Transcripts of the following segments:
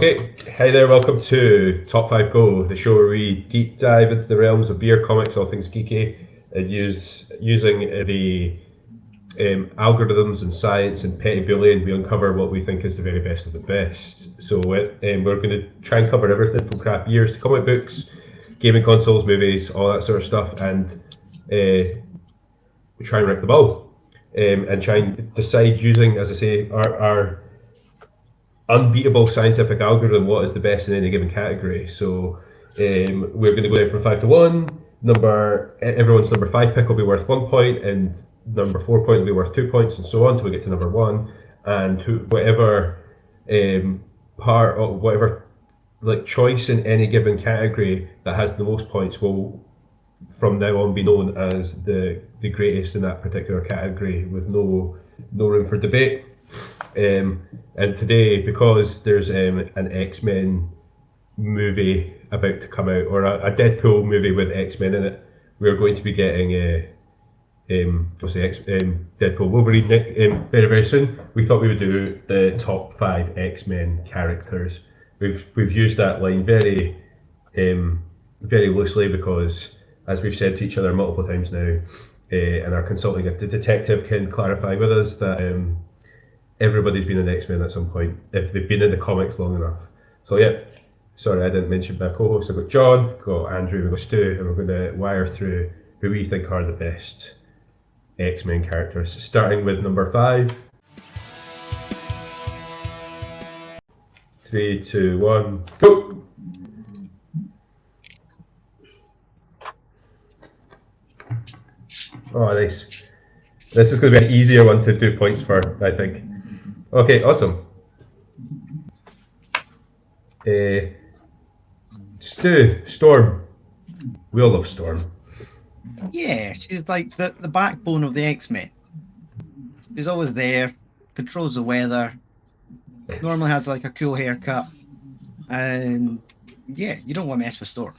Okay, hi there, welcome to Top 5 Go, the show where we deep dive into the realms of beer, comics, all things geeky, and using the algorithms and science and petty bullying, we uncover what we think is the very best of the best. So we're going to try and cover everything from craft beers to comic books, gaming consoles, movies, all that sort of stuff, and we try and rank them all, and try and decide using, as I say, our unbeatable scientific algorithm what is the best in any given category. So we're going to go down from 5 to 1. Everyone's number 5 pick will be worth 1 point, and number 4 point will be worth 2 points, and so on until we get to number 1. And whatever part or whatever like choice in any given category that has the most points will from now on be known as the greatest in that particular category, with no room for debate. And today, because there's an X-Men movie about to come out, or a Deadpool movie with X-Men in it, we're going to be getting Deadpool Wolverine very, very soon. We thought we would do the top 5 X-Men characters. We've used that line very loosely because, as we've said to each other multiple times now, and our consulting detective can clarify with us that everybody's been an X-Men at some point if they've been in the comics long enough. So yeah, sorry I didn't mention my co-hosts. I've got John, got Andrew, we've got Stu, and we're going to wire through who we think are the best X-Men characters, starting with number 5. 3, 2, 1, go! Oh, nice. This is going to be an easier one to do points for, I think. Okay, awesome. Stu, Storm. We all love Storm. Yeah, she's like the backbone of the X-Men. She's always there, controls the weather, normally has like a cool haircut, and yeah, you don't want to mess with Storm.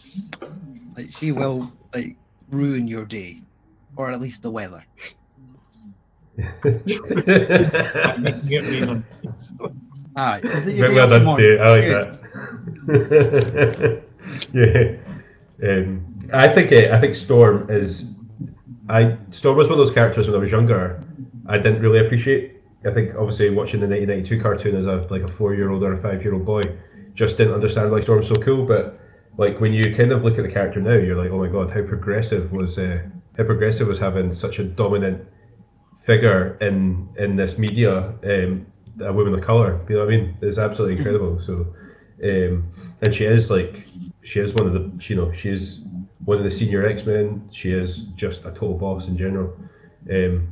Like she will like ruin your day, or at least the weather. Is it your day well done, Stu. I like that. Yeah. I think Storm is. Storm was one of those characters when I was younger I didn't really appreciate. I think obviously watching the 1992 cartoon as a 4-year-old or a 5-year-old boy, just didn't understand why Storm's so cool. But like when you kind of look at the character now, you're like, oh my god, how progressive was having such a dominant figure in this media, a woman of color. You know what I mean? It's absolutely incredible. So, and she is one of the, she's one of the senior X-Men. She is just a total boss in general. And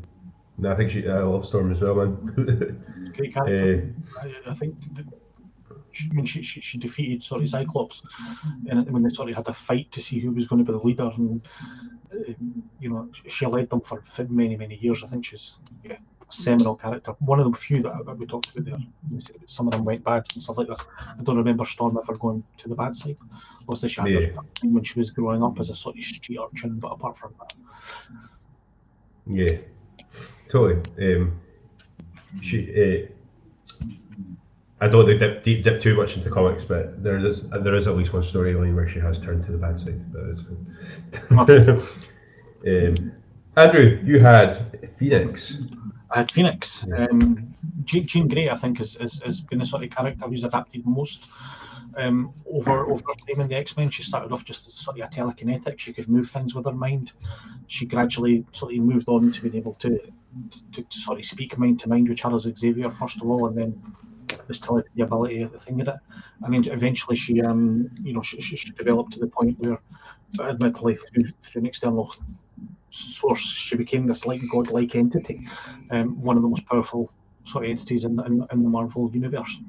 I think I love Storm as well, man. Great character. I think she defeated Cyclops, and when they had a fight to see who was going to be the leader, and she led them for many years. I think she's a seminal character. One of the few that we talked about there. Some of them went bad and stuff like that. I don't remember Storm ever going to the bad side. Was the Shadows when she was growing up as a sort of street urchin, but apart from that, yeah, totally. I don't want to dip too much into comics, but there is at least one storyline where she has turned to the bad side. But it's Andrew, you had Phoenix. I had Phoenix. Yeah. Jean Grey, I think, has been the sort of character who's adapted most over time in the X-Men. She started off just as sort of a telekinetic. She could move things with her mind. She gradually sort of moved on to being able to sort of speak mind to mind with Charles Xavier first of all, and then this telepathy ability, the thing of it. I mean, eventually she developed to the point where, admittedly through an external source, she became this godlike entity, one of the most powerful sort of entities in the Marvel universe.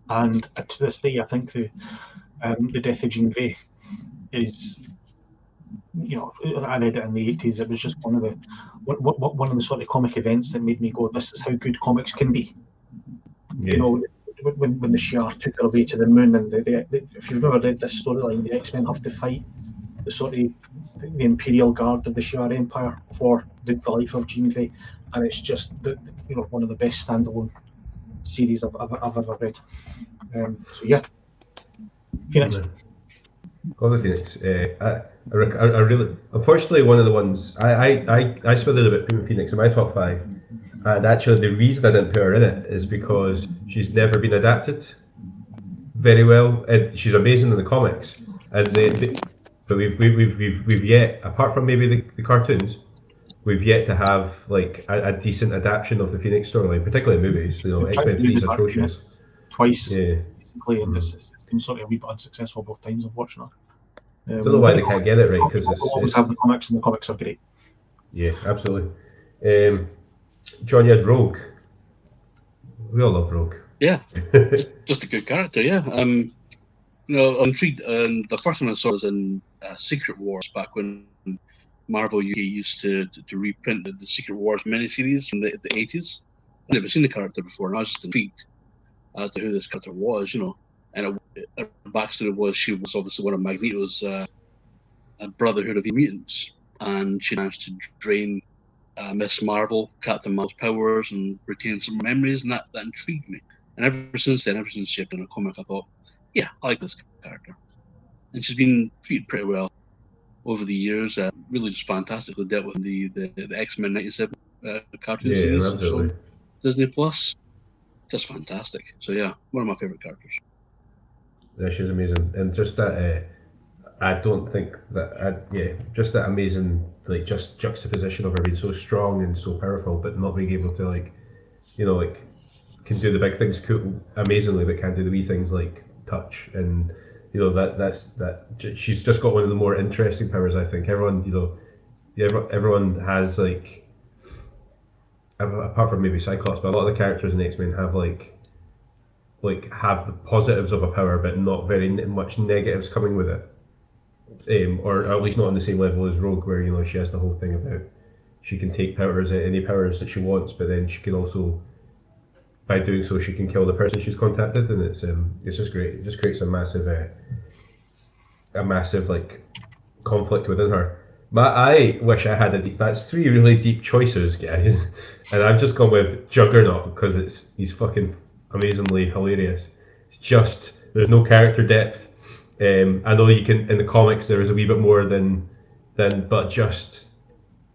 And to this day, I think the death of Jean Grey is, I read it in the 80s. It was just one of the sort of comic events that made me go, "This is how good comics can be." Yeah. When the Shi'ar took her away to the moon, and if you've never read this storyline, the X-Men have to fight the Imperial Guard of the Shi'ar Empire for the life of Jean Grey, and it's just one of the best standalone series I've ever read. So yeah, Phoenix. Other Phoenix. I really, unfortunately, one of the ones I spent a little bit putting Phoenix in my top 5, and actually the reason I didn't put her in it is because she's never been adapted very well, and she's amazing in the comics, and but we've yet, apart from maybe the cartoons, we've yet to have like a decent adaptation of the Phoenix storyline, particularly in movies. You know, We've tried X-Men to 3 do is the atrocious. twice, Yeah, basically, and it's been sort of a wee bit unsuccessful both times, unfortunately. I don't know why they can't get it right, because We'll always it's have the comics, and the comics are great. yeah, absolutely. John, you had Rogue. We all love Rogue. Yeah, just a good character. Yeah. I'm intrigued. The first one I saw was in Secret Wars back when Marvel UK used to reprint the Secret Wars miniseries from the 80s. I'd never seen the character before, and I was just intrigued as to who this character was, And her backstory was she was obviously one of Magneto's Brotherhood of Mutants, and she managed to drain Miss Marvel, Captain Marvel's powers, and retain some memories, and that intrigued me. And ever since then, ever since she had done a comic, I thought, yeah, I like this character. And she's been treated pretty well over the years. Really just fantastically dealt with the X-Men 97 cartoon series absolutely. on Disney Plus. Just fantastic. So yeah, one of my favourite characters. Yeah, she's amazing, and just that. I don't think that. Just that amazing, like, just juxtaposition of her being so strong and so powerful, but not being able to, like, can do the big things amazingly, but can't do the wee things like touch, and she's just got one of the more interesting powers. I think everyone has, like, apart from maybe Cyclops, but a lot of the characters in X-Men have have the positives of a power, but not very much negatives coming with it. Or at least not on the same level as Rogue, where she has the whole thing about she can take any powers that she wants, but then she can also, by doing so, she can kill the person she's contacted, and it's just great. It just creates a massive like conflict within her. I wish I had that's 3 really deep choices, guys, and I've just gone with Juggernaut because he's fucking amazingly hilarious. It's just, there's no character depth. I know you can, in the comics there is a wee bit more than but just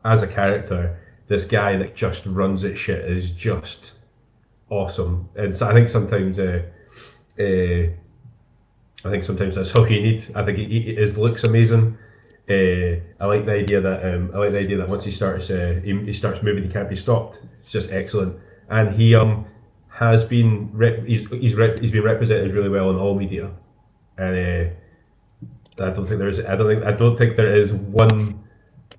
as a character, this guy that just runs at shit is just awesome. And so I think sometimes that's all you need. I think his looks amazing. I like the idea that once he starts moving, he can't be stopped. It's just excellent, and he has been he's been represented really well in all media, and I don't think there is one.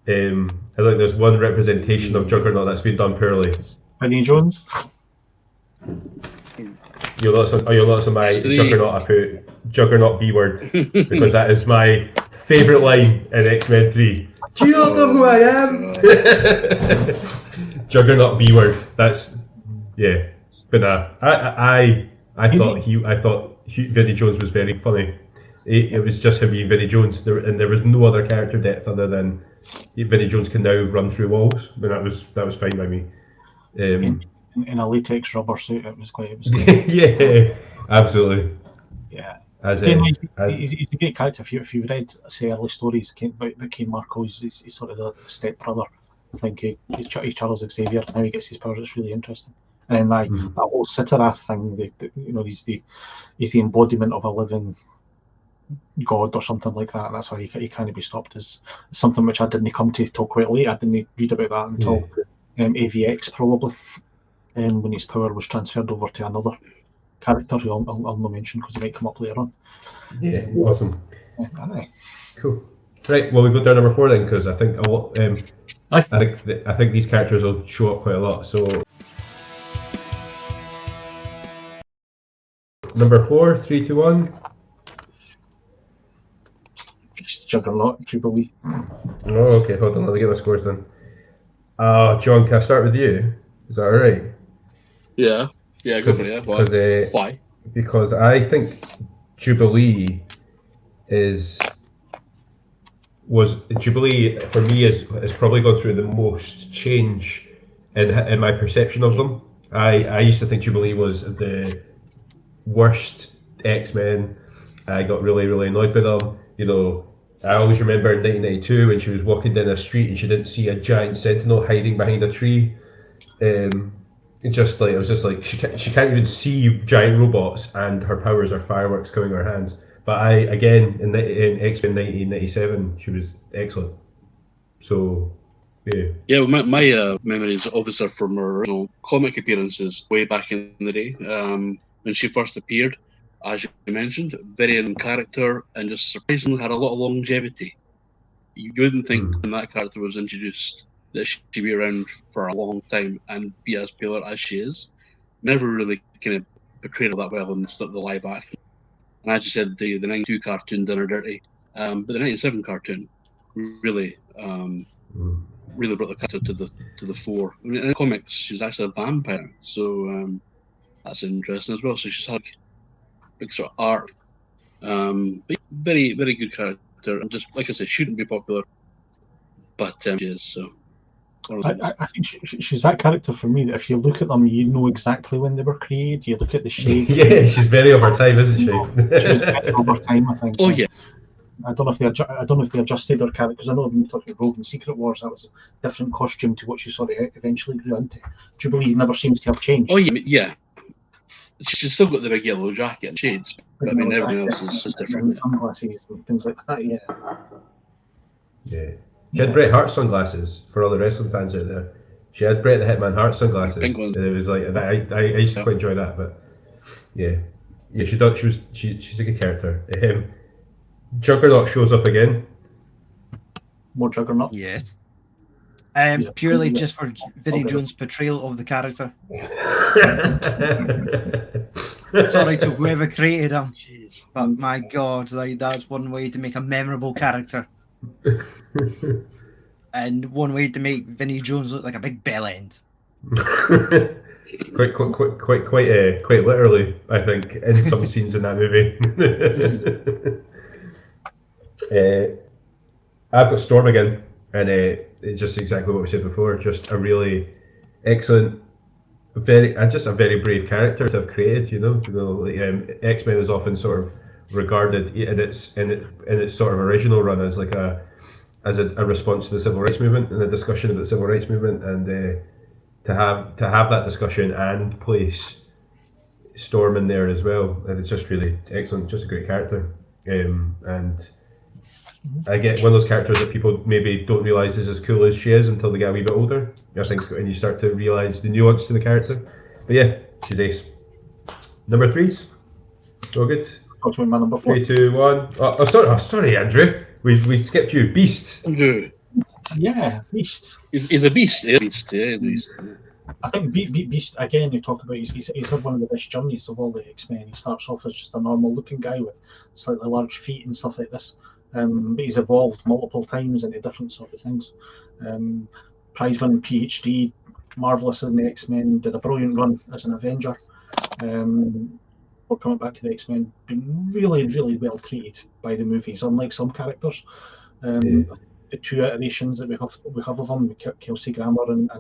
I don't think there's one representation of Juggernaut that's been done poorly. Vinnie Jones. You'll notice on my Juggernaut I put Juggernaut B word because that is my favourite line in X-Men 3. Do you not know who I am? Juggernaut B word. That's But I thought Vinnie Jones was very funny. It was just him being Vinnie Jones, and there was no other character depth other than Vinnie Jones can now run through walls. But that was fine by me. In a latex rubber suit, it was quite. Yeah, absolutely. Yeah. He's a great character. If you've read, say, early stories about Kane Marco, he's sort of the step brother. I think he's Charles Xavier. How he gets his powers, it's really interesting. And that whole Sitarath thing, he's the embodiment of a living god or something like that. That's why he can't be stopped. Is something which I didn't come to till quite late. I didn't read about that until AVX probably, when his power was transferred over to another character who I'll not mention because he might come up later on. Yeah, awesome. Aye. Cool. Right, well, we go down number 4 then, because I think a lot. I think these characters will show up quite a lot. So number 4, 3, 2, 1. Juggernaut, Jubilee. Oh, okay, hold on, let me get my scores then. John, can I start with you? Is that alright? Yeah, go for it. Why? Because I think Jubilee Jubilee for me has probably gone through the most change in my perception of them. I used to think Jubilee was the worst X-Men. I got really annoyed by them. You know, I always remember in 1992 when she was walking down a street and she didn't see a giant sentinel hiding behind a tree. It was just like she can't even see giant robots and her powers are fireworks coming out of her hands. But in X-Men 1997 she was excellent. So yeah. Yeah, well, my memories obviously are from her original comic appearances way back in the day. When she first appeared, as you mentioned, very in character and just surprisingly had a lot of longevity. You wouldn't think when that character was introduced that she'd be around for a long time and be as popular as she is. Never really kind of portrayed her that well in the live action. And as you said, the 92 cartoon done her dirty. But the 97 cartoon really really brought the character to the fore. I mean, in the comics, she's actually a vampire, so that's interesting as well. So she's had big sort of arc, but very good character. And just like I said, shouldn't be popular, but she is. So I think she's that character for me that if you look at them, you know exactly when they were created. You look at the shape. Yeah, she's very over time, isn't she? She was very over time, I think. Oh yeah. I don't know if they adjusted her character, because I know when you're talking Rogue and Secret Wars, that was a different costume to what she sort of eventually grew into. Jubilee never seems to have changed. Oh yeah. She's still got the big yellow jacket and shades, but I mean everything else is different. Sunglasses and things like that. Yeah. Yeah. She had Bret Hart sunglasses for all the wrestling fans out there. She had Bret the Hitman Hart sunglasses. Pink ones. And it was like I used to quite enjoy that, but yeah. She's a good character. Juggernaut shows up again. More Juggernaut. Yes. Purely just for Vinnie Jones' portrayal of the character. Sorry to whoever created him, but my God, like that's one way to make a memorable character, and one way to make Vinnie Jones look like a big bell end. quite literally, I think, in some scenes in that movie. I've got Storm again, and it's just exactly what we said before. Just a really excellent, a very brave character to have created. X-Men is often sort of regarded in its sort of original run as like a response to the civil rights movement and a discussion of the civil rights movement, and to have that discussion and place Storm in there as well, and it's just really excellent. Just a great character, and I get one of those characters that people maybe don't realise is as cool as she is until they get a wee bit older. I think when you start to realise the nuance to the character. But yeah, she's ace. Number threes. All good. What's my number 4? 3, 2, 1. Oh, sorry, Andrew. We skipped you. Beast. Andrew. Yeah, Beast. He's a beast. Yeah, beast. I think Beast, again, you talk about, he's had one of the best journeys of all the X-Men. He starts off as just a normal looking guy with slightly large feet and stuff like this. But he's evolved multiple times into different sort of things. Prize-winning PhD, marvellous in the X-Men, did a brilliant run as an Avenger. We're coming back to the X-Men, being really well treated by the movies, unlike some characters. The two iterations that we have of them, Kelsey Grammer and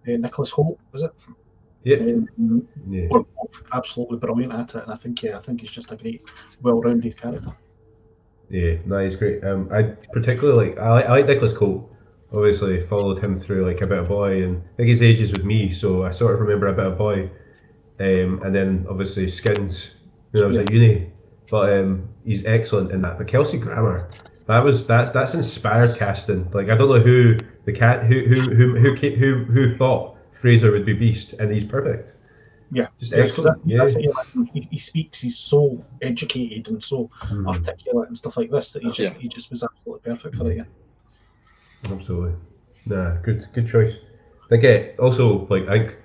Nicholas Hoult, was it? Yeah. We're both absolutely brilliant at it, and I think he's just a great, well-rounded character. Yeah, no, he's great. I particularly I like Nicholas Hoult. Obviously, followed him through like A Bit of Boy, and I think his age is with me, so I sort of remember A Bit of Boy, and then obviously Skins when I was at uni. But he's excellent in that. But Kelsey Grammer, that's inspired casting. Like I don't know who thought Fraser would be Beast, and he's perfect. Yeah, just excellent. He speaks. He's so educated and so articulate and stuff like this that he just was absolutely perfect for it. Yeah. Absolutely. Nah, good choice. Like also, like I think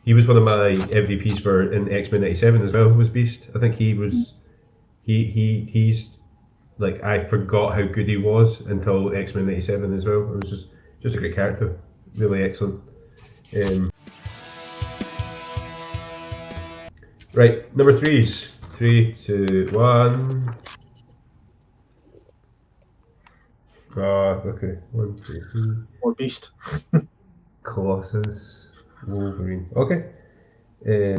he was one of my MVPs for in X-Men '97 as well. Was Beast. I think he was. He's like I forgot how good he was until X-Men '97 as well. It was just a great character. Really excellent. Right, number threes. 3, 2, 1. Okay. 1, 2, 3. Or Beast. Colossus. Wolverine. Okay. Okay,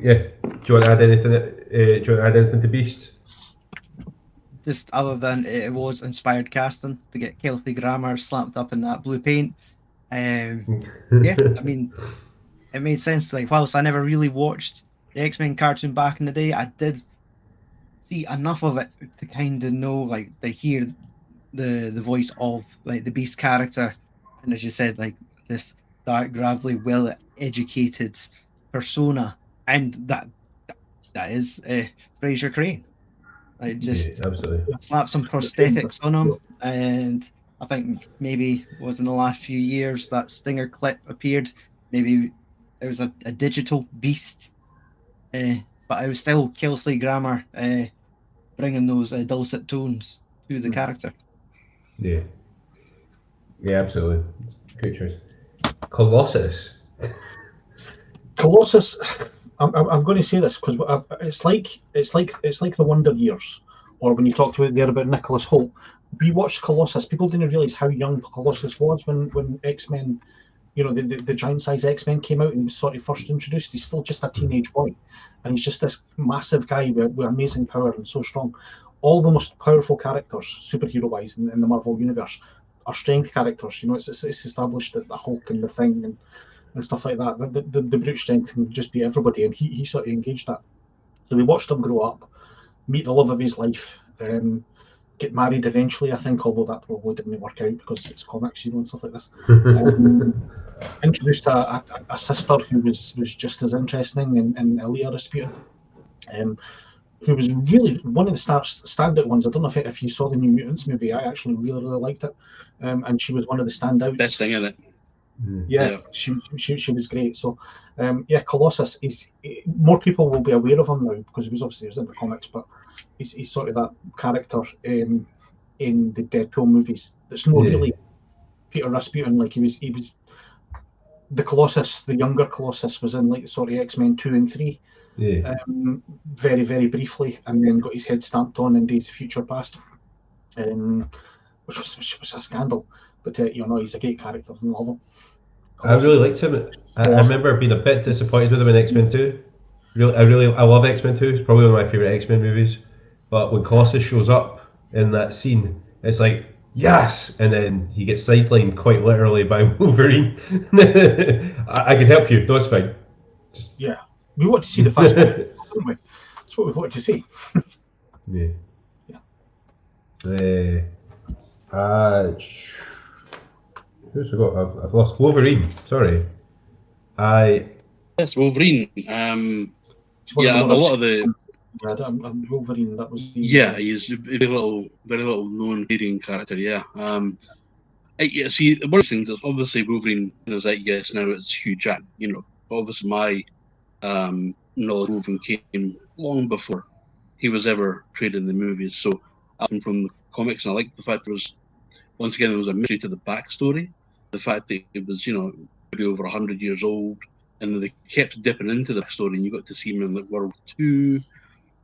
yeah. Do you want to add anything? Do you want to add anything to Beast? Just other than it was inspired casting to get Kelsey Grammer slapped up in that blue paint. Yeah, I mean, it made sense. Like, whilst I never really watched the X-Men cartoon back in the day, I did see enough of it to kind of know, like, to hear the voice of like the Beast character, and as you said, like this dark, gravelly, well-educated persona, and that is Fraser Crane. Like, Yeah, just absolutely. slap some prosthetics on him, and I think maybe was in the last few years that Stinger clip appeared. Maybe there was a digital Beast, uh, but it was still Kelsey Grammer bringing those dulcet tones to the character. Yeah. Yeah, absolutely. Good choice. Colossus. Colossus. I'm going to say this because it's like the Wonder Years, or when you talked about there about Nicholas Hoult. We watched Colossus. People didn't realize how young Colossus was when X-Men, the giant size X-Men came out and he was sort of first introduced. He's still just a teenage boy, and he's just this massive guy with amazing power and so strong. All the most powerful characters, superhero-wise, in the Marvel universe, are strength characters. It's established that the Hulk and the Thing and stuff like that. The brute strength can just be everybody, and he sort of engaged that. So we watched him grow up, meet the love of his life, get married eventually, I think, although that probably didn't work out because it's comics, and stuff like this. Introduced a sister who was just as interesting in Elia Rasputin, who was really one of the standout ones. I don't know if you saw the New Mutants movie. I actually really liked it, and she was one of the standouts. Best thing in it. Yeah. She was great. So, Colossus is more people will be aware of him now because he was in the comics, but he's sort of that character in the Deadpool movies. That's not really Peter Rasputin. Like he was the Colossus, the younger Colossus was in like sort of X-Men 2 and 3. Yeah. Very, very briefly, and then got his head stamped on in Days of Future Past, which was a scandal. But he's a great character and love him. I really liked him. I remember being a bit disappointed with him in X-Men 2. I love X-Men 2. It's probably one of my favourite X-Men movies. But when Colossus shows up in that scene, it's like, yes! And then he gets sidelined quite literally by Wolverine. I can help you. No, it's fine. Yeah. We want to see the fast don't we? That's what we want to see. Yeah. Who's I got? I've lost Wolverine. Sorry. Yes, Wolverine. A lot of the Wolverine. That was the he's a very little known variant character. Yeah. See, one of the things is obviously Wolverine is like now it's Hugh Jackman. Obviously my knowledge of Wolverine came long before he was ever portrayed in the movies. So I come from the comics, and I like the fact there was a mystery to the backstory. The fact that it was maybe over 100 years old, and they kept dipping into the story, and you got to see him in like World War II,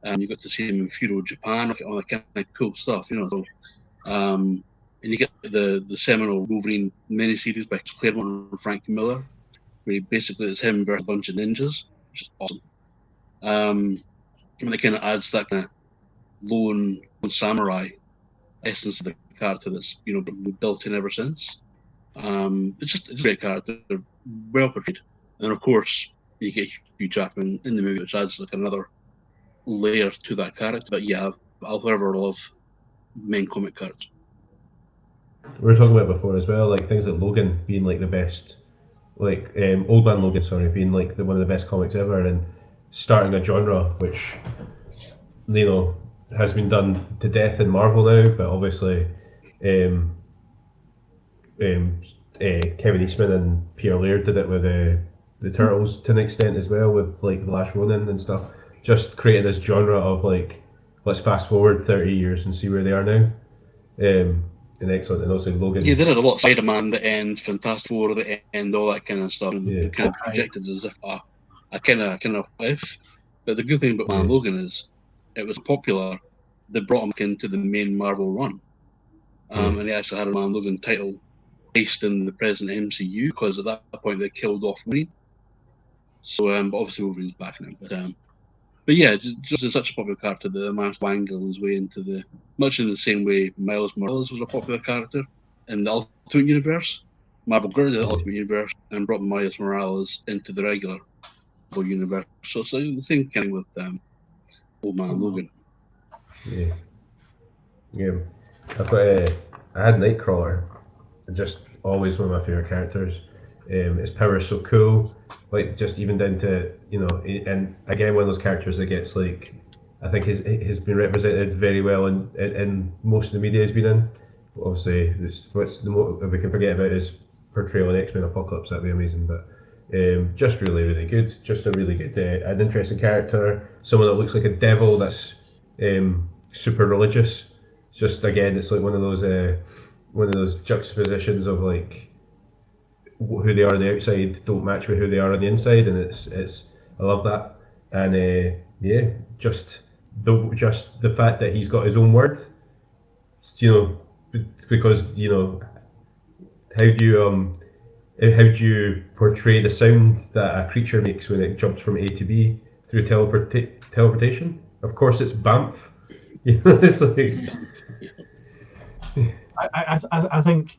and you got to see him in feudal Japan, all that kind of cool stuff, So, and you get the seminal Wolverine miniseries by Claremont and Frank Miller, where basically it's him versus a bunch of ninjas, which is awesome. And it kind of adds that kind of lone samurai essence of the character that's been built in ever since. It's a great character, well portrayed, and of course you get Hugh Jackman in the movie, which adds like another layer to that character. But yeah, I'll forever love main comic characters. We were talking about it before as well, like things like Logan being like the best, like Old Man Logan, sorry, being like one of the best comics ever, and starting a genre which has been done to death in Marvel now, but obviously Kevin Eastman and Peter Laird did it with the Turtles to an extent as well, with like The Last Ronin and stuff. Just creating this genre of like, let's fast forward 30 years and see where they are now. And excellent, and also Logan. Yeah, they did a lot of Spider-Man, the end, Fantastic Four, the end, all that kind of stuff. And they kind of projected as if a kind of if. But the good thing about Man Logan is it was popular. They brought him into the main Marvel run, and he actually had a Man Logan title based in the present MCU, because at that point they killed off Wolverine. So, but obviously Wolverine's back now. But yeah, just as such a popular character that they managed to wangle his way into the, much in the same way Miles Morales was a popular character in the Ultimate Universe. Marvel got rid of the Ultimate Universe and brought Miles Morales into the regular Marvel Universe. So it's the same kind of with Old Man Logan. Yeah. Yeah. I had Nightcrawler, just always one of my favorite characters. His power is so cool, like just even down to and again one of those characters that gets like, I think has been represented very well in most of the media he's been in. Obviously, if we can forget about his portrayal in X-Men Apocalypse, that'd be amazing. But just really, really good. Just a really good, an interesting character. Someone that looks like a devil that's super religious. Just again, it's like one of those juxtapositions of like who they are on the outside don't match with who they are on the inside, and it's I love that. And yeah, just the fact that he's got his own word, because how do you portray the sound that a creature makes when it jumps from A to B through teleportation? Of course, it's Bamf. It's like. I think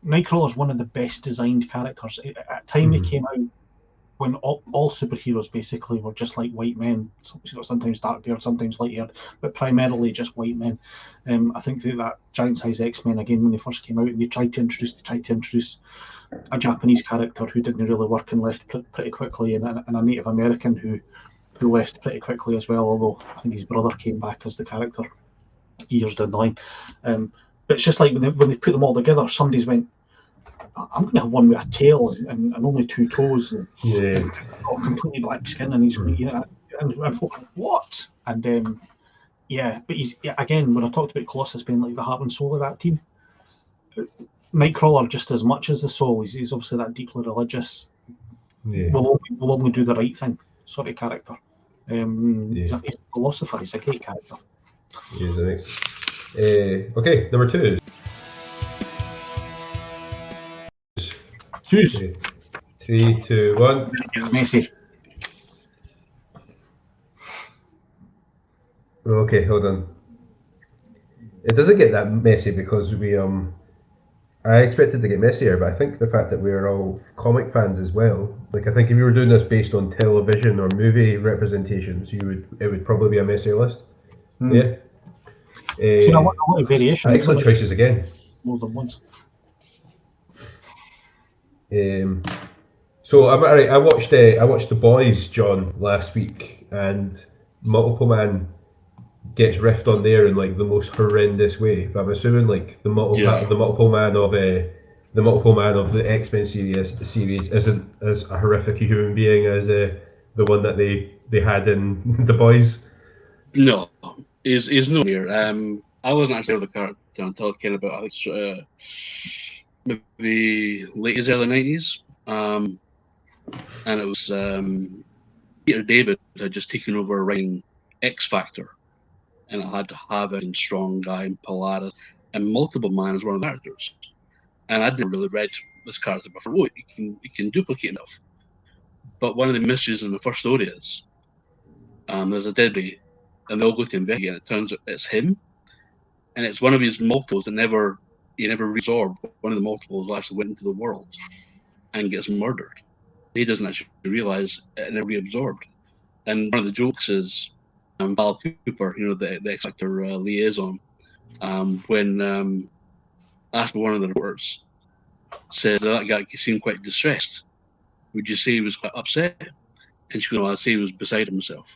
Nightcrawler is one of the best designed characters. At the time he came out, when all superheroes basically were just like white men, sometimes dark haired, sometimes light haired, but primarily just white men. I think that Giant Size X-Men, again, when they first came out, they tried to introduce a Japanese character who didn't really work and left pretty quickly, and a Native American who left pretty quickly as well, although I think his brother came back as the character years down the line. But it's just like when they put them all together, somebody's went, I'm going to have one with a tail and only two toes, and got completely black skin, and he's and folk are like, what? And but he's again, when I talked about Colossus being like the heart and soul of that team, Nightcrawler just as much as the soul. He's obviously that deeply religious. Will only do the right thing sort of character. He's a philosopher. He's a great character. He is, I think. Okay, number 2. Choose. 3, 2, 1. Messi. Okay, hold on. It doesn't get that messy because I expected to get messier, but I think the fact that we're all comic fans as well. Like, I think if you were doing this based on television or movie representations, it would probably be a messier list. Yeah. I want a variation. Excellent choices again. More than once. So I watched The Boys, John, last week, and Multiple Man gets riffed on there in like the most horrendous way. But I'm assuming like the multiple man of the X-Men series isn't as a horrific human being as the one that they had in The Boys. No, is no near. I wasn't actually aware of the character until it came about maybe late early 90s. And it was Peter David had just taken over writing X Factor, and it had to have a strong guy in Polaris, and Multiple Man is one of the characters. And I'd never really read this character before. Oh, he can duplicate enough. But one of the mysteries in the first story is there's a dead body, and they all go to investigate, and it turns out it's him, and it's one of his multiples that he never reabsorbed. One of the multiples actually went into the world and gets murdered. He doesn't actually realize it never reabsorbed. And one of the jokes is Val Cooper, the X Factor liaison, when asked by one of the reporters, said that guy seemed quite distressed. Would you say he was quite upset? And she goes, I'd say he was beside himself,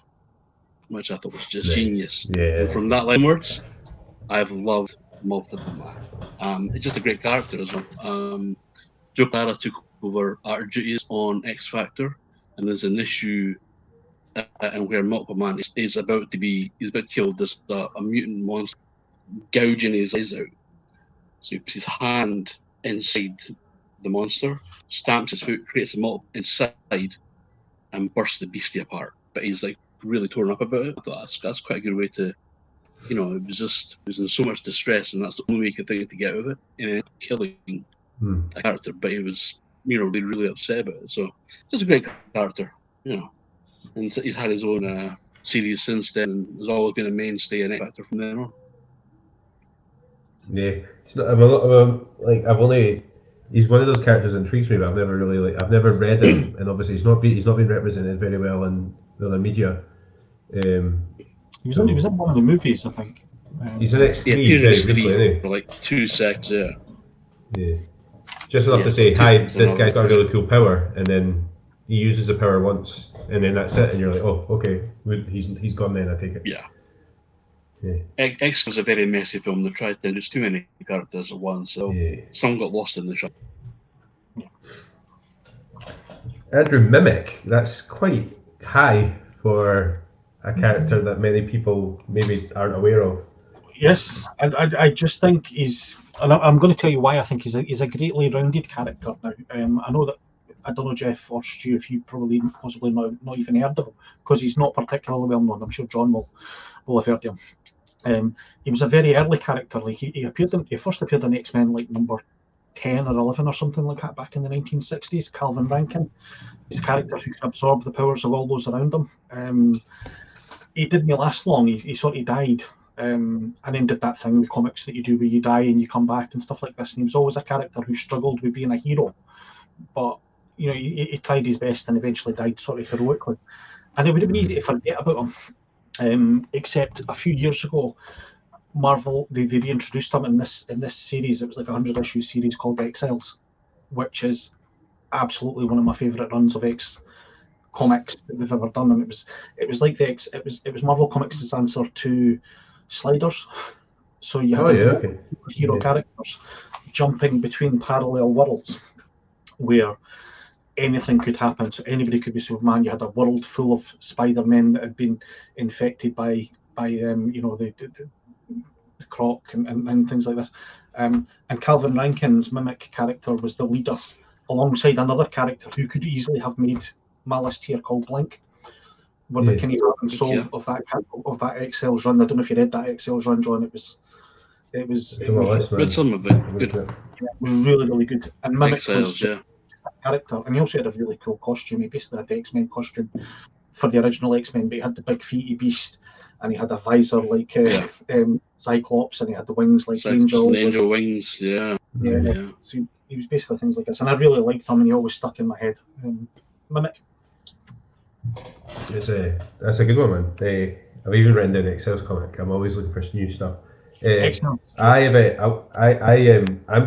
which I thought was just genius. Yeah. And from that line words, I've loved Multiple Man. It's just a great character as well. Joe Clara took over art duties on X Factor, and there's an issue and where Multiple Man is about to kill this a mutant monster gouging his eyes out. So he puts his hand inside the monster, stamps his foot, creates a multiple inside, and bursts the beastie apart. But he's like really torn up about it. I thought that's quite a good way to, it was in so much distress, and that's the only way he could think to get out of it, and killing a character, but he was, really, really upset about it. So just a great character, and he's had his own series since then, and has always been a mainstay in X Factor from then on. Yeah, it's not, I've only. He's one of those characters that intrigues me, but I've never really I've never read him, and obviously he's not been represented very well in the media. He was in one of the movies, I think. He's in X3 Yeah, very Series briefly, 3 isn't for like 2 seconds. Yeah. he? Yeah, just enough Yeah, to say, two hi, seconds, this and guy's got a all. really cool power, and then he uses the power once, and then that's it, and you're like, oh, okay, he's gone then, I take it. Yeah. Yeah. X was a very messy film. They tried to introduce too many characters at once, so some got lost in the shuffle. Andrew Mimic, that's quite high for a character that many people maybe aren't aware of. Yes, I just think he's, and I'm going to tell you why I think he's a greatly rounded character now. I know that, I don't know, Geoff or Stu, if you possibly not even heard of him, because he's not particularly well known. I'm sure John will have heard of him. He was a very early character. Like he first appeared in X-Men like number 10 or 11 or something like that back in the 1960s. Calvin Rankin, his character who can absorb the powers of all those around him. He didn't last long. He sort of died. And then did that thing with comics that you do where you die and you come back and stuff like this. And he was always a character who struggled with being a hero, but he tried his best and eventually died sort of heroically. And it would have been easy to forget about him, except a few years ago, Marvel they reintroduced him in this series. It was like a 100-issue series called Exiles, which is absolutely one of my favourite runs of X comics that they've ever done. And it was like it was Marvel Comics' answer to Sliders. So you had hero characters jumping between parallel worlds where anything could happen. So anybody could be Superman. You had a world full of Spider-Men that had been infected by the Croc and things like this. And Calvin Rankin's Mimic character was the leader, alongside another character who could easily have made Malice here called Blink, were the kind of heart and soul of that Exiles run. I don't know if you read that Exiles run, John. It was read some of it. Good. Yeah, it was really, really good. And Mimic Exiles, was that character, and he also had a really cool costume. He basically had the X-Men costume for the original X-Men, but he had the big feety beast, and he had a visor like Cyclops, and he had the wings like Angel. The Angel wings, yeah. So he was basically things like this, and I really liked him, and he always stuck in my head. Mimic. That's a good one, man. I've even written down the Exiles comic. I'm always looking for new stuff. I'm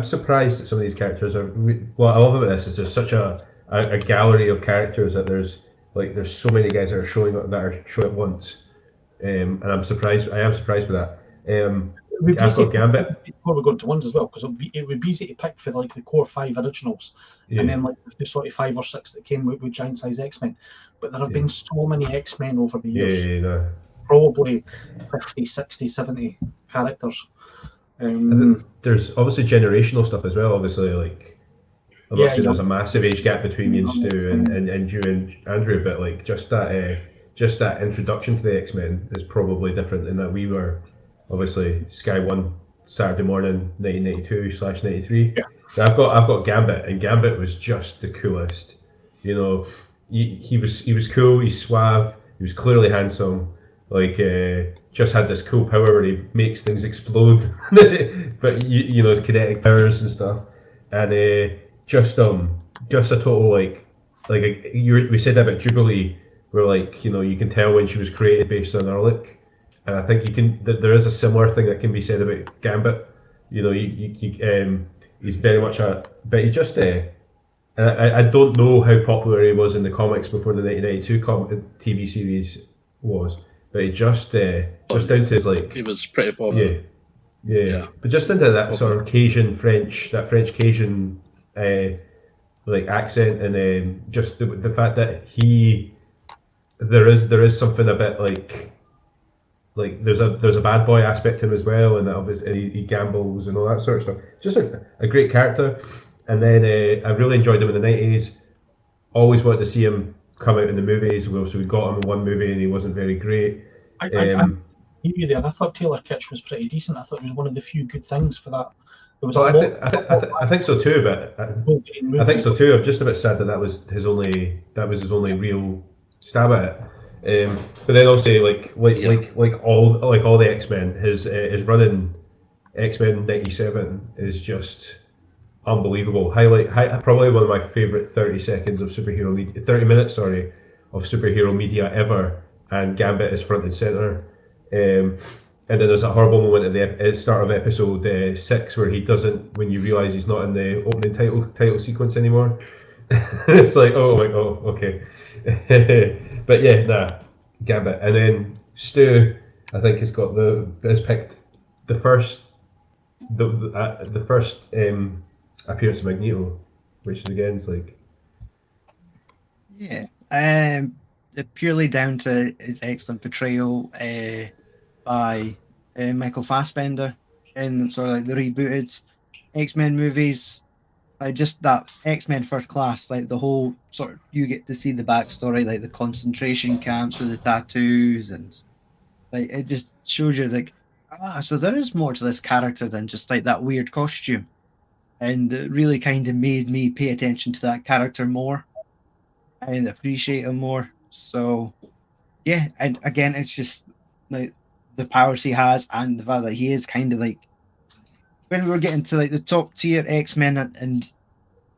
surprised that some of these characters are. What I love about this is there's such a gallery of characters that there's so many guys that are showing up at once, and I am surprised with that. I've got Gambit. Before we go into ones as well, because it would be easy to pick for like the core 5 originals, and then like the sort of 5 or 6 that came with giant size X-Men. But there have been so many X-Men over the years. Probably 50, 60, 70 characters. There's obviously generational stuff as well. Obviously, there's a massive age gap between me and Stu and you and Andrew, but like just that introduction to the X-Men is probably different in that we were obviously Sky One Saturday morning 1992/93. Yeah. I've got Gambit, and Gambit was just the coolest. He was cool. He's suave. He was clearly handsome. Just had this cool power where he makes things explode, but his kinetic powers and stuff, and just a total we said that about Jubilee, where you can tell when she was created based on her look, and I think there is a similar thing that can be said about Gambit. He's very much but he just I don't know how popular he was in the comics before the 1992 TV series was. But he just down to his he was pretty popular. Yeah. But just into that sort of Cajun French Cajun accent, and just the fact that there is something a bit like there's a bad boy aspect to him as well, and that obviously he gambles and all that sort of stuff. Just a great character. And then I really enjoyed him in the 90s. Always wanted to see him come out in the movies. So we got him in one movie and he wasn't very great. I thought Taylor Kitsch was pretty decent. I thought it was one of the few good things for There was Well, a lot. I think so too, but I think so too. I'm just a bit sad that was his only real stab at it. But then also like all the X-Men, his run in X-Men '97 is just unbelievable. Probably one of my favorite 30 minutes, sorry, of superhero media ever. And Gambit is front and center. And then there's that horrible moment at the start of episode 6 where he doesn't, when you realise he's not in the opening title sequence anymore. It's like, okay. But yeah, Gambit. And then Stu, I think, has picked the first appearance of Magneto, which again is like, Yeah. Purely down to his excellent portrayal by Michael Fassbender in sort of like the rebooted X-Men movies. Just that X-Men First Class, like the whole sort of, you get to see the backstory, like the concentration camps with the tattoos, and like it just shows you like, so there is more to this character than just like that weird costume. And it really kind of made me pay attention to that character more and appreciate him more. So yeah, and again, it's just like the powers he has and the fact that he is kind of like, when we were getting to like the top tier X-Men, and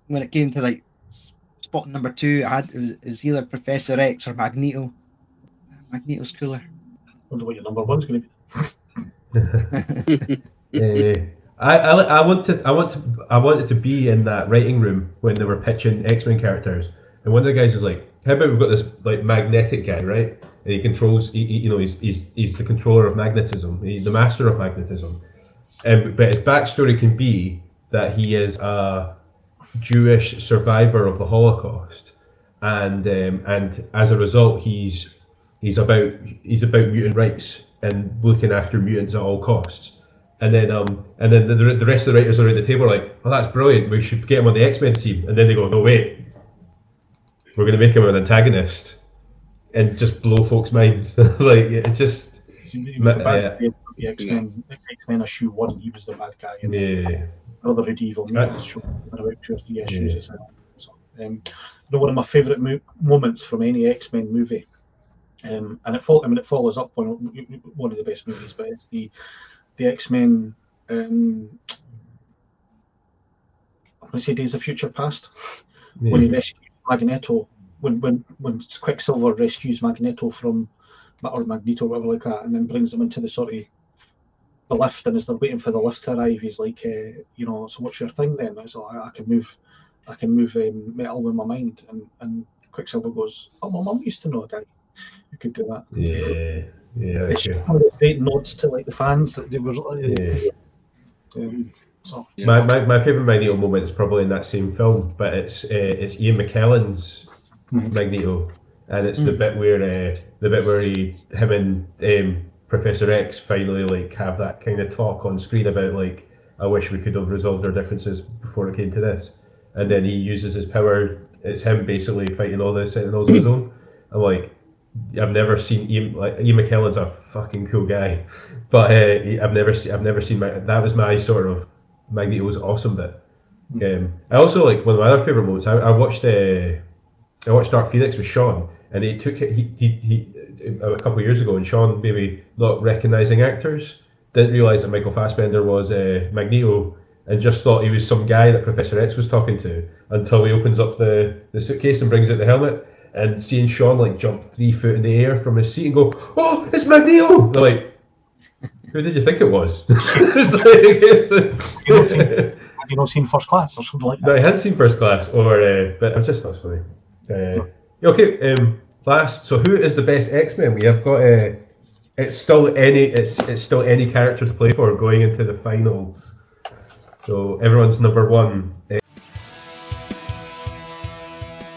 when it came to like spot number 2, it was either Professor X or Magneto. Magneto's cooler. Wonder what your number one's going to be. I wanted to be in that writing room when they were pitching X-Men characters, and one of the guys was like, "How about we've got this like magnetic guy, right? And he controls, he's the controller of magnetism, the master of magnetism, but his backstory can be that he is a Jewish survivor of the Holocaust, and as a result, he's about mutant rights and looking after mutants at all costs." And then the rest of the writers around the table are like, "Oh, that's brilliant. We should get him on the X-Men team." And then they go, "No, wait, we're going to make him an antagonist and just blow folks' minds." Like it just. He was the bad guy. The X-Men issue 1. He was the bad guy. And other evil mutants showed about 2 or 3 issues as well. So, one of my favourite moments from any X-Men movie, and it follows up on one of the best movies, but it's the X-Men. I'm going to say Days of Future Past, when he rescues Magneto, when Quicksilver rescues Magneto from, or Magneto, whatever like that, and then brings them into the sort of the lift, and as they're waiting for the lift to arrive, he's like, so what's your thing then? So I can move metal with my mind, and Quicksilver goes, "Oh, my mum used to know a guy who could do that." It's just one of the great nods to like the fans that they were. My favourite Magneto moment is probably in that same film, but it's Ian McKellen's Magneto, and it's the bit where him and Professor X finally like have that kind of talk on screen about like, "I wish we could have resolved our differences before it came to this," and then he uses his power. It's him basically fighting all the Sentinels on his own. I'm like, I've never seen Ian McKellen's a fucking cool guy, but I've never seen that was my sort of Magneto's awesome bit. I also like one of my other favorite moments. I watched Dark Phoenix with Sean, and he a couple of years ago, and Sean, maybe not recognizing actors, didn't realize that Michael Fassbender was Magneto, and just thought he was some guy that Professor X was talking to, until he opens up the suitcase and brings out the helmet. And seeing Sean like jump 3 foot in the air from his seat and go, "Oh, it's Magneto!" They're like, "Who did you think it was?" Have you not seen First Class or something like that? No, I hadn't seen First Class, but I just thought it was funny. Okay, last. So, who is the best X-Men? We have got. It's still any character to play for going into the finals. So everyone's number one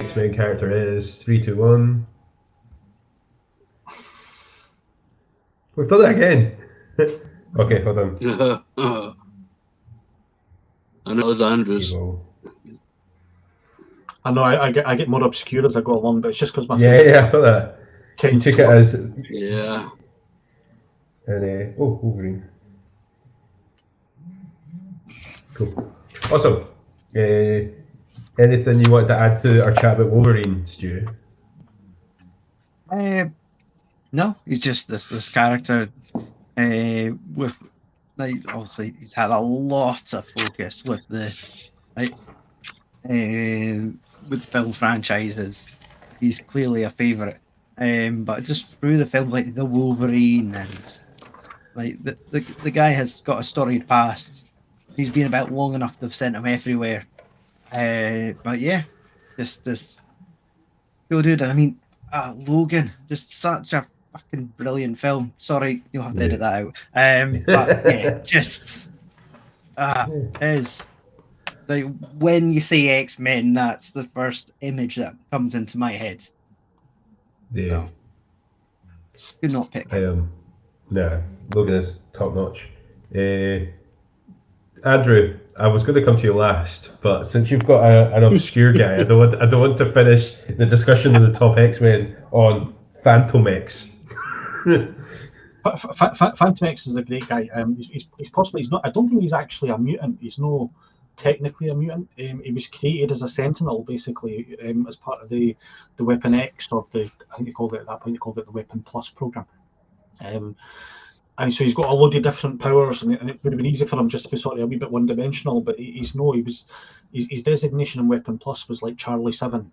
X-Men character is 3, 2, 1. We've done it again. Okay, hold on. I know it's Andrews. I know I get more obscure as I go along, but it's just because my I thought that. You took it as And Wolverine. Cool. Awesome. Anything you want to add to our chat about Wolverine, Stu? No, he's just this character with like obviously he's had a lot of focus with the like with film franchises. He's clearly a favorite. But just through the films like the Wolverine and like the guy has got a storied past. He's been about long enough they've sent him everywhere. But yeah, just this cool dude. I mean, Logan, just such a fucking brilliant film. Sorry, you'll have to edit that out. But yeah, just is like when you say X-Men, that's the first image that comes into my head. Yeah. So, could not pick. No, Logan is top notch. Andrew, I was going to come to you last, but since you've got an obscure guy, I don't want to finish the discussion of the top X-Men on Phantom X. Phantom X is a great guy. He's possibly he's not. I don't think he's actually a mutant. He's no technically a mutant. He was created as a Sentinel, basically, as part of the Weapon X, or I think they called it at that point. They called it the Weapon Plus program. And so he's got a load of different powers, and it would have been easy for him just to be sort of a wee bit one-dimensional. But his designation in Weapon Plus was like Charlie 7.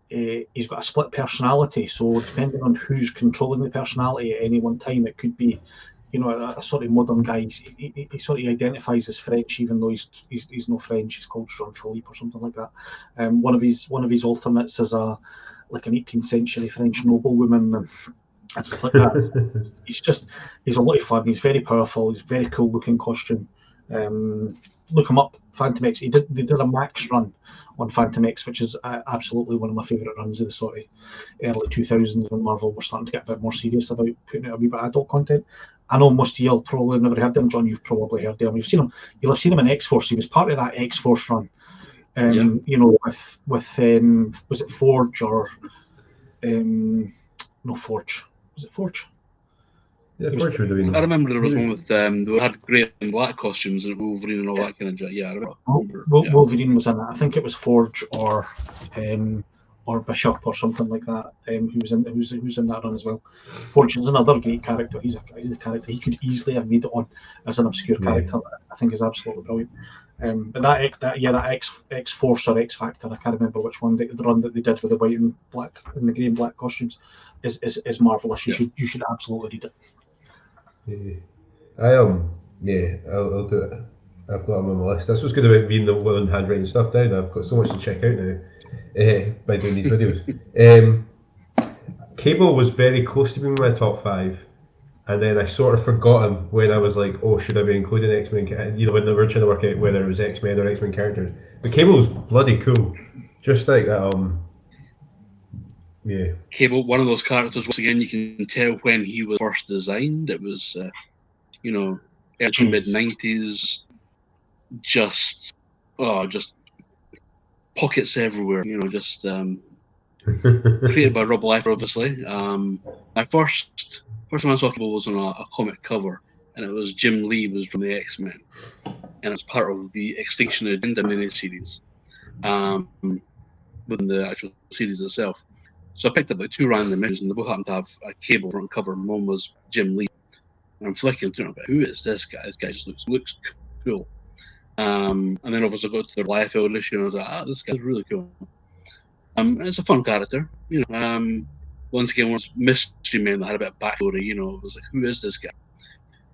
He's got a split personality, so depending on who's controlling the personality at any one time, it could be, a sort of modern guy. He sort of identifies as French, even though he's no French. He's called Jean-Philippe or something like that. One of his alternates is an 18th century French noblewoman. And stuff like that. He's a lot of fun. He's very powerful. He's a very cool looking costume. Look him up, Phantom X. They did a Max run on Phantom X, which is absolutely one of my favourite runs of the sort of early 2000s when Marvel were starting to get a bit more serious about putting out a wee bit of adult content. I know most of you will probably never heard of him. John, you've probably heard of him. You've seen him. You'll have seen him in X-Force. He was part of that X-Force run. With was it Forge or no Forge? Was it Forge? Yeah, Forge would have been. I remember there was one with they had grey and black costumes and Wolverine and all that kind of jazz. Yeah, I remember. Wolverine was in it. I think it was Forge or Bishop or something like that. Who's in that run as well. Forge is another great character. He's a character he could easily have made it on as an obscure character. I think is absolutely brilliant. But that X Force or X Factor, I can't remember which one, the run that they did with the white and black and the grey and black costumes is marvelous. You should absolutely read it. I'll do it. I've got him on my list. This was good about reading the will and handwriting stuff down. I've got so much to check out now by doing these videos. Cable was very close to being my top 5, and then I sort of forgot him when I was like, oh, should I be including X-Men? When they were trying to work out whether it was X-Men or X-Men characters. But Cable was bloody cool. Just like yeah. Cable, one of those characters, once again, you can tell when he was first designed. It was, early mid-90s, just pockets everywhere, created by Rob Liefeld, obviously. My first time I saw Cable was on a comic cover, and it was Jim Lee was from the X-Men, and it's part of the Extinction Agenda miniseries, within the actual series itself. So I picked up 2 random images, and they both happened to have a Cable front cover. And one was Jim Lee, and I'm flicking through it, who is this guy? This guy just looks cool. And then obviously I got to the Liefeld issue, and I was like, this guy's really cool. It's a fun character, Once again, one of those mystery men that had a bit of backstory. It was like, who is this guy?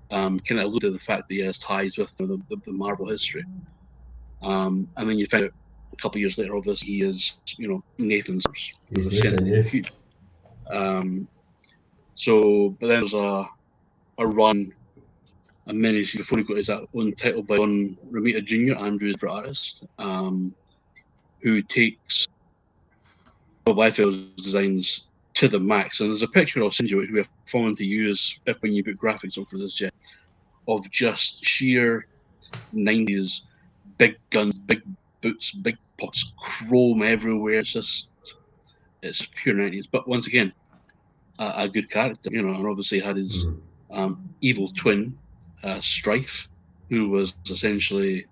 Kind of alluded to the fact that he has ties with the Marvel history. And then you find out a couple of years later, obviously, he is, Nathan's source. He was sent into the future. But then there's a run, a miniseries before he got his own title by John Romita Jr., Andrew's favorite artist, who takes Rob Liefeld's designs to the max. And there's a picture I'll send you, which we have fallen to use when you put graphics on for this, of just sheer 90s big guns, big boots, big pots, chrome everywhere. It's pure 90s. But once again, a good character, and obviously had his evil twin, Strife, who was essentially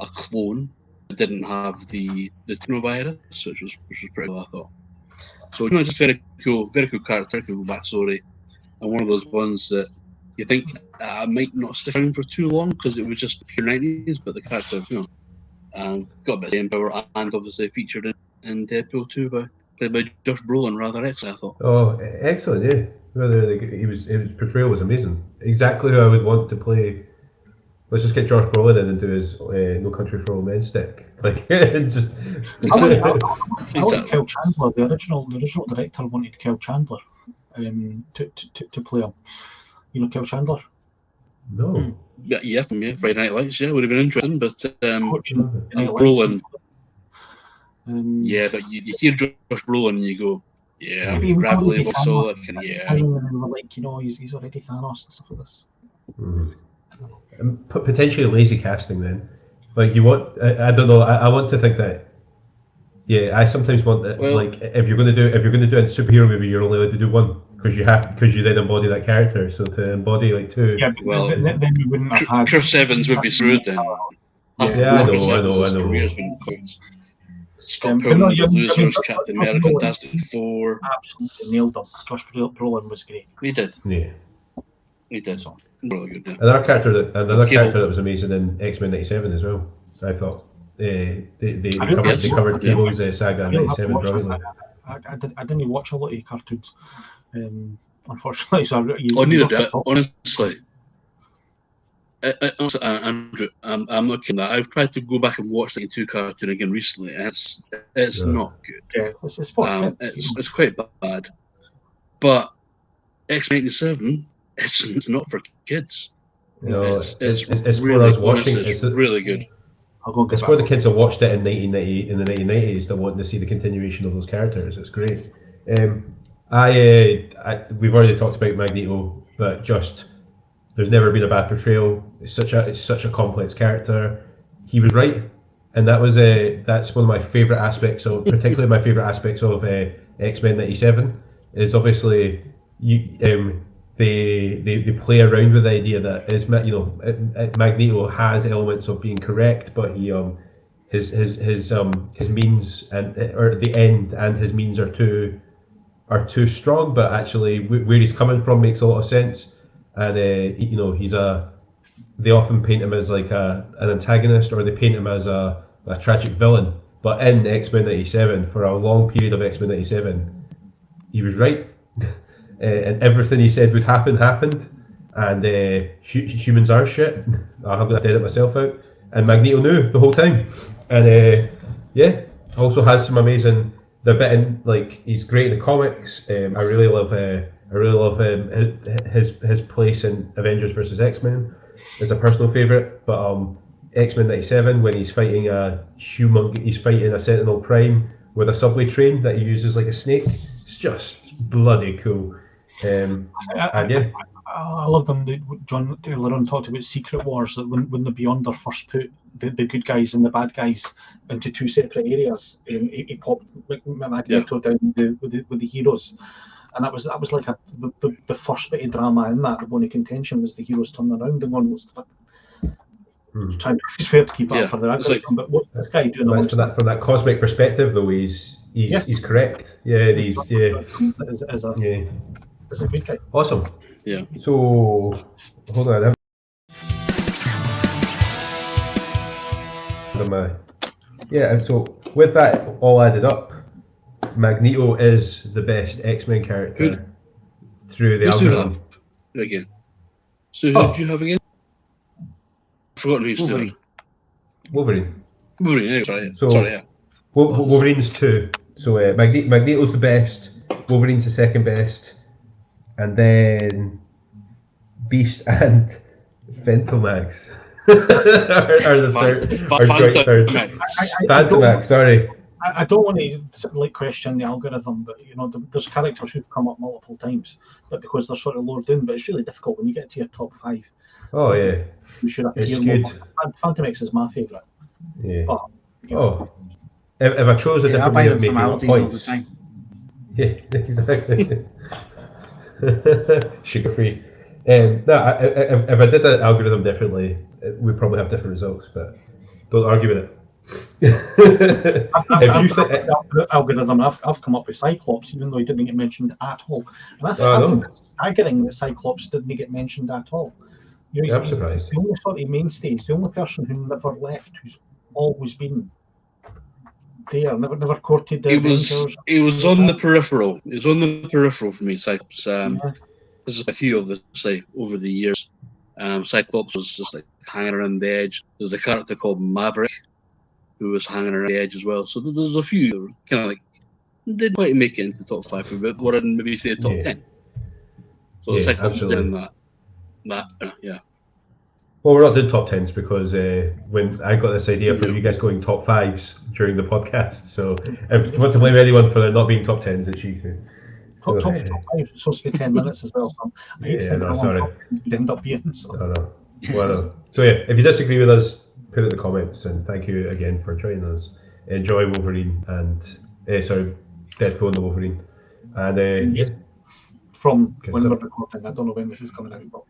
a clone. It didn't have the technovirus, which was pretty cool, I thought. So just very cool character, cool backstory, and one of those ones that you think might not stick around for too long because it was just pure 90s, but the character, got a bit of staying power, and obviously featured in Deadpool 2 played by Josh Brolin, rather excellent, I thought. Oh, excellent! Yeah, his portrayal was amazing. Exactly who I would want to play. Let's just get Josh Brolin in and do his No Country for Old Men stick. Like, just. I like Kel Chandler. The original director wanted Kel Chandler to play him. You know Kel Chandler? No. Yeah, Friday Night Lights, yeah, would have been interesting, but Brolin. Yeah, but you hear Josh Brolin and you go, yeah, Maybe gravelly, solid, yeah. And we're like, he's already Thanos and stuff like this. Potentially lazy casting then. Like you want, I don't know. I want to think that. Yeah, I sometimes want that. Well, like if you're going to do a superhero movie, you're only allowed to do one because you then embody that character. So to embody like two. Yeah, well, then we wouldn't have had. Chris Evans would be screwed then. Yeah, I know. Scott Pilgrim's The Losers, Captain America, Fantastic Four. Absolutely nailed them. Josh Brolin was great. He did. Yeah. He did. So really good. Yeah. Another character that was amazing in X-Men '97 as well. I thought they covered Cable's saga in '97 brilliantly. I didn't watch a lot of cartoons, unfortunately. So neither did I, honestly. Andrew, I'm not kidding that. I've tried to go back and watch the 2 cartoon again recently, and it's not good. Yeah, it's quite bad. But X-Men '97, it's not for kids. No, it's really, for us watching. It's really good. It's for the kids that watched it in the 1990s that want to see the continuation of those characters. It's great. We've already talked about Magneto, but just there's never been a bad portrayal. It's such a complex character. He was right, and that's one of my favorite aspects of, particularly my favorite aspects of X-Men '97 is obviously they play around with the idea that Magneto has elements of being correct, but he his means or the end and his means are too strong, but actually where he's coming from makes a lot of sense. And they often paint him as like an antagonist, or they paint him as a tragic villain. But in X-Men '97, for a long period of X-Men '97, he was right, and everything he said would happen happened. And humans are shit. I'm going to edit myself out. And Magneto knew the whole time. And also has some amazing. The bit in like he's great in the comics. I really love his place in Avengers vs X-Men is a personal favourite. But X-Men '97 when he's fighting a Sentinel Prime with a subway train that he uses like a snake. It's just bloody cool. I love them. John earlier on talked about Secret Wars, that when the Beyonder first put the good guys and the bad guys into 2 separate areas, he popped Magneto down with the heroes, and that was like the first bit of drama in that. The bone of contention was the heroes turning around and going, "What's the fuck?" Trying to be fair to keep up for the algorithm, but what's this guy doing? From that cosmic perspective, though, he's correct. Yeah, as a good guy. Awesome. Yeah. So, hold on. And so with that all added up, Magneto is the best X-Men character through the algorithm. Again. So who do you have again? I've forgotten who's doing. Wolverine. Sorry. So, sorry, yeah. Wolverine's 2. So Magneto's the best. Wolverine's the second best. And then Beast and Fentamax are the third. Fantamax, sorry. I don't want to question the algorithm, but there's characters who've come up multiple times, but because they're sort of lured in. But it's really difficult when you get to your top 5. Oh yeah, you should have it's good. Fantamax is my favourite. Yeah. But, if I chose a different way of making points. Yeah, exactly. Sugar free. If I did the algorithm differently, we'd probably have different results. But Don't argue with it. Have you said? Algorithm, I've come up with Cyclops, even though he didn't get mentioned at all. And I think it's staggering that Cyclops didn't get mentioned at all. You know, I'm surprised. He's the only sort of mainstay. He's the only person who never left, who's always been there, never courted the Avengers. He was on the peripheral. He was on the peripheral for me, Cyclops. This is a few of this, like, over the years. Cyclops was just like hanging around the edge. There's a character called Maverick who was hanging around the edge as well. So there's a few that were kind of like didn't quite make it into the top 5, but were in maybe say the top 10. So Cyclops is in that. Well, we're not doing top 10s because when I got this idea for you guys going top 5s during the podcast, so if you want to blame anyone for there not being top 10s, it's you. So, top 5 is supposed to be 10 minutes as well. So I hate to think how long it would end up being. So. So yeah, if you disagree with us, put it in the comments, and thank you again for joining us. Enjoy Wolverine and Deadpool and the Wolverine, and from when we're recording, I don't know when this is coming out, but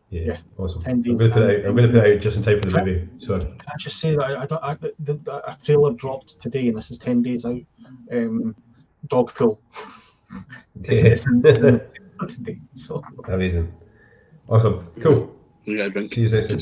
yeah, awesome. 10 days. I'm going to put it out just in time for the movie. So can I just say that a trailer dropped today, and this is 10 days out. Dogpool. Yeah. Today, so amazing, awesome, cool. We got a drink. See you next time.